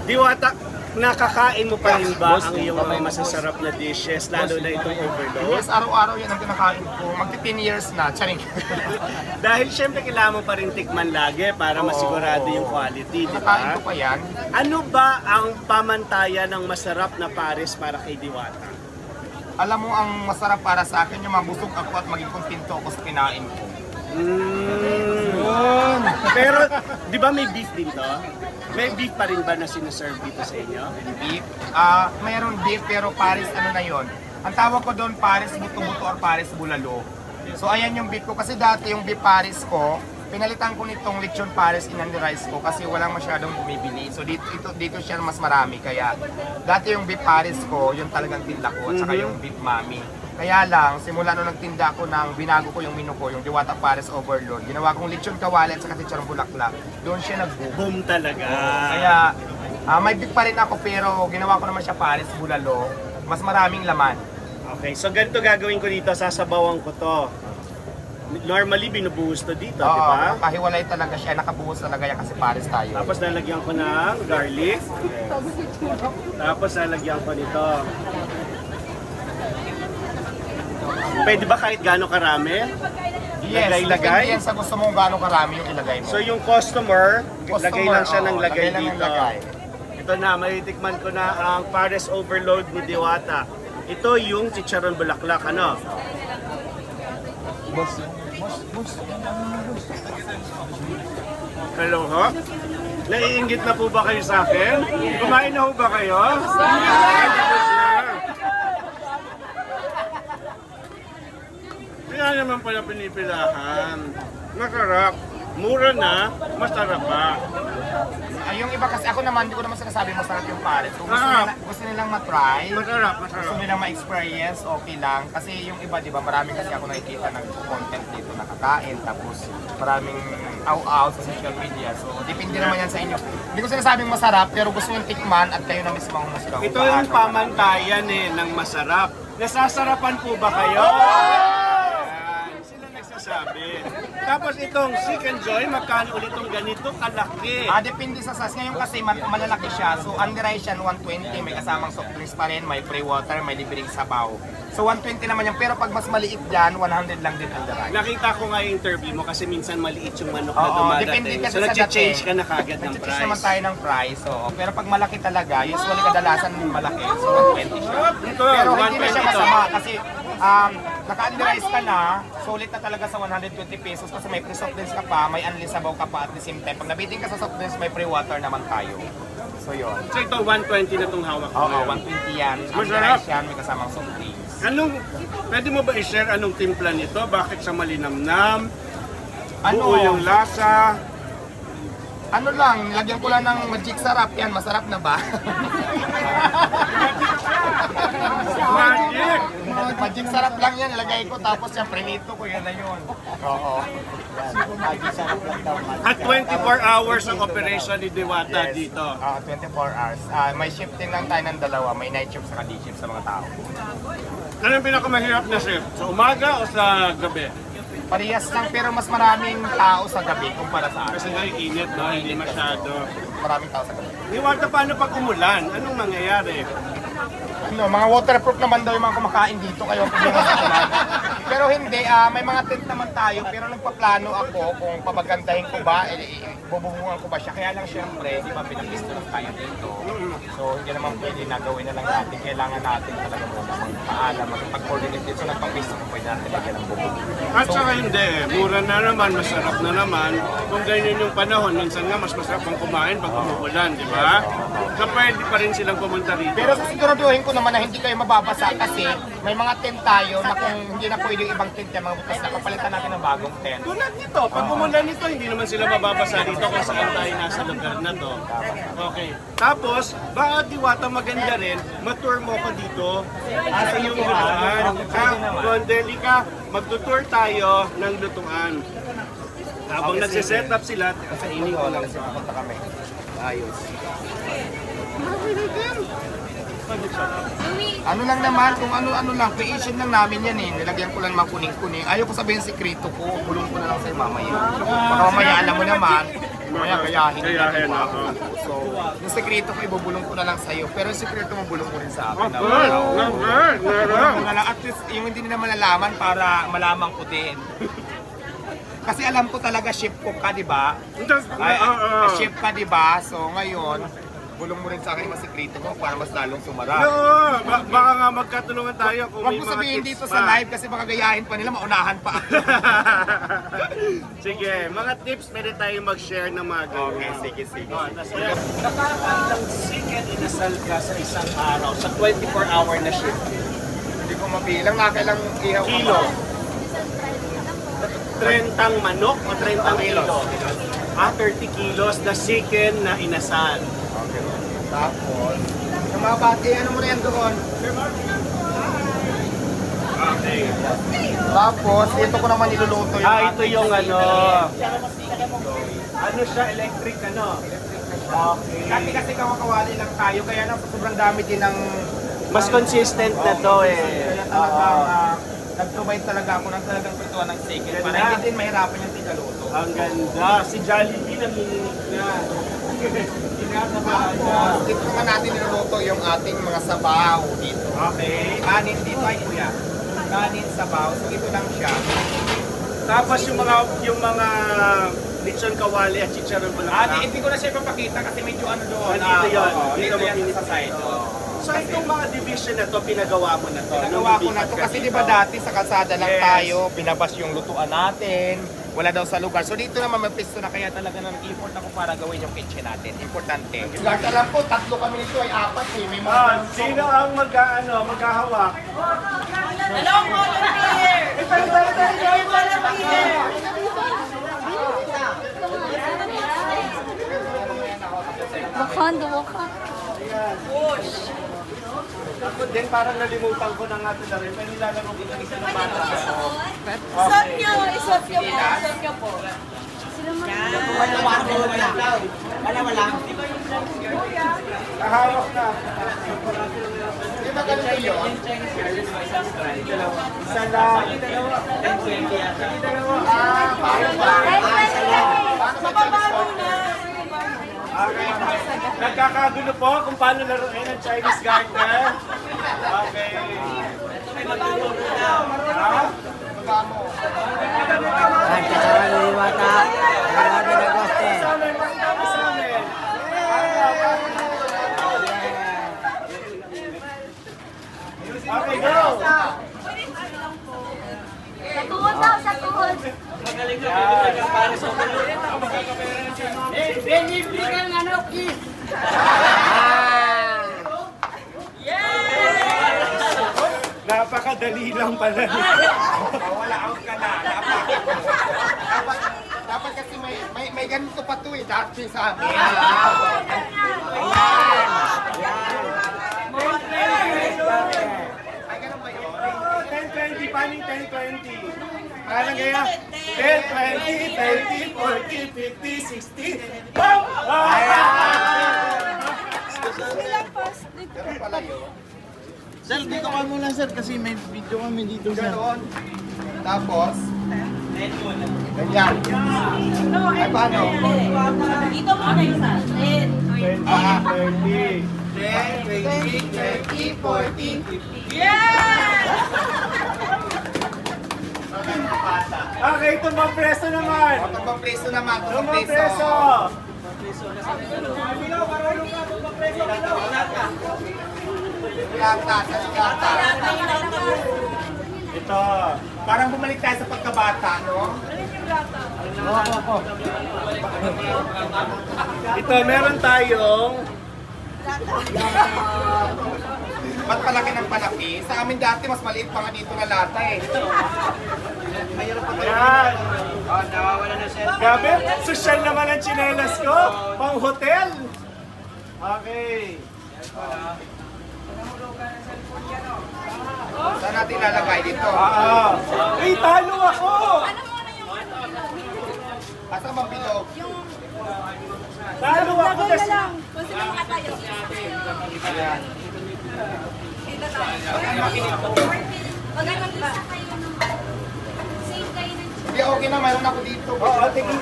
Diwata, nakakain mo pa rin ba ang iyong mga masasarap na dishes, lalo na itong overload? Yes, araw-araw yan ang kinakain ko. Magti-10 years na, charing. Dahil syempre kailangan mo pa rin tikman lagi para masigurado yung quality, di Kinakain ba? ko pa yan. Ano ba ang pamantayan ng masarap na pares para kay Diwata? Alam mo, ang masarap para sa akin yung mabusog ako at maging kontento ako sa kinain ko. Pero, di ba may beef din to? May beef pa rin ba na sinaserve dito sa inyo? Beef? Mayroon beef pero pares ano na yon. Ang tawag ko doon pares buto-buto or pares bulalo. So ayan yung beef ko kasi dati yung beef pares ko, pinalitan ko nitong lechon pares in the rice ko kasi walang masyadong bumibili. So dito siya mas marami kaya dati yung beef pares ko, yung talagang tinda ko at saka yung beef mami. Kaya lang, simula nung nagtinda ko ng binago ko yung menu ko, yung Diwata Pares Overload, ginawa kong lechon kawali at saka chicharong bulaklak. Doon siya nag-boom. Boom talaga. Kaya may beef pa rin ako pero ginawa ko naman siya pares bulalo. Mas maraming laman. Okay, so ganito gagawin ko dito, sasabawan ko to. Normally, binubuhos to dito, di ba? Nakahiwalay talaga siya, nakabuhos talaga yan kasi pares tayo. Tapos lalagyan ko ng garlic. Tapos lalagyan ko nito. Pwede ba kahit gaano karami? Yes, Lagay-lagay? depende yan sa gusto mong gaano karami yung ilagay mo. So yung customer, lagay lang siya ng lagay lagay lang ng dito. lagay. Ito na, matitikman ko na ang Pares Overload ni Diwata. Ito yung chicharon bulaklak, ano? Boss. Hello ho? Naiinggit na po ba kayo sa akin? Kumain na ho ba kayo? Kaya naman pala pinipilahan. Masarap. Mura na, masarap pa. Yung iba kasi ako naman, hindi ko naman sinasabi masarap yung pares. Kung gusto nilang matry, Masarap, gusto masarap. nilang ma-experience, okay lang. Kasi yung iba, di ba, marami kasi ako nakikita ng content dito na kakain. Tapos maraming aw-aw sa social media. So, depende naman yan sa inyo. Hindi ko sinasabing masarap, pero gusto yung tikman at kayo na mismo ang humusga. Ito yung pamantayan ng masarap. Nasasarapan po ba kayo? Ayan, sila nagsasabi. Tapos itong Seek and Joy, magkano ulit itong ganito kalaki? Depende sa size. Ngayon kasi malalaki siya. So, under rice yan, 120. May kasamang soft drinks pa rin, may free water, may libreng sabaw. So, 120 naman yan. Pero pag mas maliit dyan, 100 lang din under rice. Nakita ko nga yung interview mo kasi minsan maliit yung manok na Oo, dumadating. depende kasi So sa nag-change dating. ka na kagad ng Nag-change naman price. tayo ng price. Oo. Pero pag malaki talaga, usually kadalasan malaki. So, 120 siya. Ito, Pero hindi na siya 120 to. masama kasi naka-under rice ka na, sulit na talaga sa 120 pesos kasi may free soft drinks ka pa, may unli sabaw ka pa at the same time. Pag nabiting ka sa soft drinks, may free water naman tayo. So, yun. So ito, 120 na itong hawak ko. Oo, ngayon. 120 yan. Under Masarap. rice yan, may kasamang soft drinks. Pwede mo ba i-share anong timpla nito? Bakit sa malinamnam? Ano? Buo yung lasa? Ano lang, nilagyan ko lang ng magic sarap yan. Masarap na ba? Magic! Magic sarap lang yan, nilagay ko. Tapos yung prinito ko, yan na yun. Oo. Magic sarap lang daw. At 24 hours ang operation ni Diwata Yes. dito. 24 hours. May shifting lang tayo ng dalawa. May night shift sa day shift sa mga tao. Ano yung pinakamahirap na shift? Sa umaga o sa gabi? Parehas lang pero mas maraming tao sa gabi kumpara sa Kasi akin. nga init, no? Hindi masyado. Maraming tao sa gabi. Diwata, paano pag umulan? Anong mangyayari? Ano, mga waterproof naman daw yung mga kumakain dito kayo problema sa ulan. Pero hindi, may mga tent naman tayo pero nagpaplano ako kung papagandahin ko ba, bububungan ko ba siya. Kaya lang syempre, di ba pinapisto lang tayo dito. So hindi naman pwede na gawin na lang natin. Kailangan natin talaga muna magpaalam, magpag-coordinate dito. So nagpapisto ko pwede natin lagyan ng bubong. At saka hindi, mura na naman, masarap na naman. Kung ganyan yung panahon, minsan nga mas masarap ang kumain pag umuulan, di ba? So pwede pa rin silang pumunta rito. Pero siguraduhin ko naman na hindi kayo mababasa kasi may mga tent tayo na kung hindi na pwede yung ibang tent yan, mga bukas na kapalitan natin ng bagong tent. Tulad nito, pag umulan nito, hindi naman sila mababasa dito kung saan tayo nasa lugar na to. Okay. Tapos, baka Diwata maganda rin, matour mo ko dito sa iyong lutuan. Kung deli ka, magtutour tayo ng lutuan. Habang nagsiset up sila, Kasi ini ko lang kasi pupunta kami. Ayos. Ano lang naman, kung ano-ano lang, creation lang namin yan eh. Nilagyan ko lang mga kuning-kuning. Ayaw ko sabihin sikreto ko, bulong ko na lang sa'yo mamaya. Baka mamaya alam mo naman, Mamaya gayahin nila, Gayahin, diba? oo. So, yung sekreto ko, ibubulong ko na lang sa'yo. Pero yung sekreto mo, bulong mo rin sa akin. Of course, Bulong mo na lang. At least, yung hindi nila malalaman para malaman ko din. Kasi alam ko talaga chef cook ka, di ba? Ay, chef ka, di ba? So, ngayon, bulong mo rin sa akin yung mga sekreto mo para mas lalong sumara. No, baka nga magkatulungan tayo kung Huwag may mo mga sabihin tips dito pa. sa live kasi baka gayahin pa nila, maunahan pa. Sige, mga tips pwede tayo mag-share ng mga ganyan. Okay, sige. Nakakailang chicken inasal ka sa isang araw sa 24-hour na shift? Hindi ko mabilang, nakailang ihaw ka Kilo. ba? 30 manok o 30 kilo? 30 kilos na chicken na inasal. Okay. Tapos, yung mga bati, ano mo na yan doon? Okay. Tapos, ito ko naman niluluto yung Ito yung ano. Ano siya, electric ano? Okay. Dati kasi kawakawali lang tayo, kaya na sobrang dami din ng... Mas consistent na to eh. Kaya talagang nag-provide talaga ako ng talagang prituan ng chicken. Para hindi din mahirapan yung tigaluto. Ang ganda. Si Jollibee nanginginig na. Kinakabahan na. Dito naman natin niluluto yung ating mga sabaw dito. Okay. Kanin dito ay kuya. Kanin, sabaw. So ito lang siya. Tapos yung mga lechon kawali at chicharon bulaklak. Hindi ko na siya ipapakita kasi medyo ano doon. Dito yun. Dito Dito yan mo sa side. So itong mga division na to, pinagawa mo na to. Nagawa ko na to kasi di ba dati sa kalsada lang Yes. tayo, binabas yung lutuan natin, wala daw sa lugar. So dito naman magpisto na kaya talaga nang effort ako para gawin yung kitchen natin. Importante. Lahat alam ko, 3 kami nito ay 4 eh. May mga Sino ang maghahawak? Hello, volunteer! Wakanda, Wakanda. Ako din, parang nalimutan ko na nga ito na rin. Pero nilalaro ko ng isa na bata. Isot nyo po. Isot nyo po. Kahawak na. Di ba ganun kayo? Isa lang. Sa baba muna. Okay. Nagkakagulo po kung paano laruin ang Chinese garden. Okay. Ha? Sa amin, pakita mo sa amin. Okay, go! Sa tuhod daw, sa tuhod. Napakadali lang pala. Wala out ka na. Dapat kasi may ganito pa to eh. Dati sa amin. Ay, ganun ba yun? 10-20, paano yung 10-20? Parang kaya, 10-20, 30, 40, 50, 60, BAM! Ganun pala yun. Sir, dito ka muna sir kasi may video kami dito sir. Ganon. Tapos, ganyan. Ay, paano? Dito muna isa. 20, 30. 20, 30, 40, 50. Okay, tumbang preso naman. Tumbang preso naman. Tumbang preso. Lata, sa lata. Ito. Parang bumalik tayo sa pagkabata, no? Ito, meron tayong Ba't palaki ng palaki? Sa amin dati, mas maliit pa nga dito na lata eh. Ayan. Grabe, social naman ang tsinelas ko. Pang hotel. Okay. Saan natin lalagay dito? Ay, talo ako! Asa bang bilog? Talo ako kasi. Kung sino makatayo. Ayan. Dito tayo. Mag-ano isa kayo ng save kayo ng Hindi, okay na. Mayroon ako dito. Oo, tingin.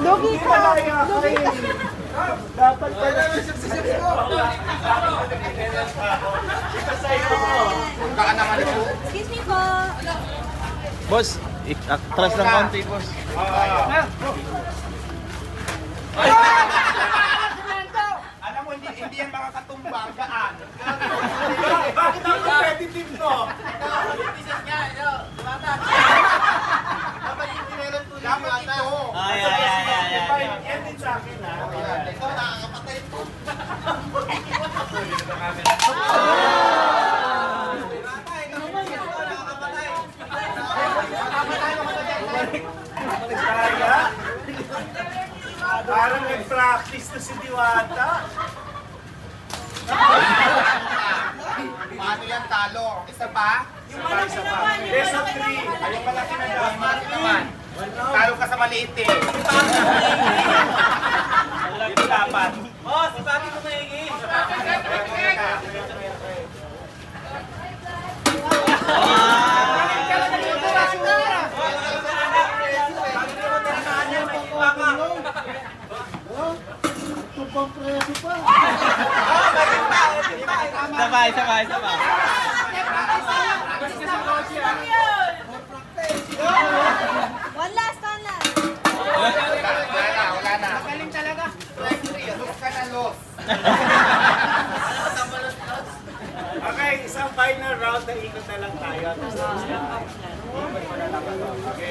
Lugi ka. Lugi ka. Dapat pala. Ito sa'yo mo. Baka naman ito. Excuse me po. Boss, atras ng konti, boss. Alam mo, hindi yan makakatumba. Gaan. Bakit ang competitive to? Dapat ito. Yan din sa akin ha. Kaya? Parang nag-practice na si Diwata. Paano yan talo? Isa pa? Isa pa. Best of 3. Yung malaki na daw. Malaki naman. Talo ka sa maliit eh. Dito dapat. Sabay, sabay, sabay. One last, one last. Wala na. Magaling talaga. Los ka na, los. Okay, isang final round na ikot na lang tayo. Okay.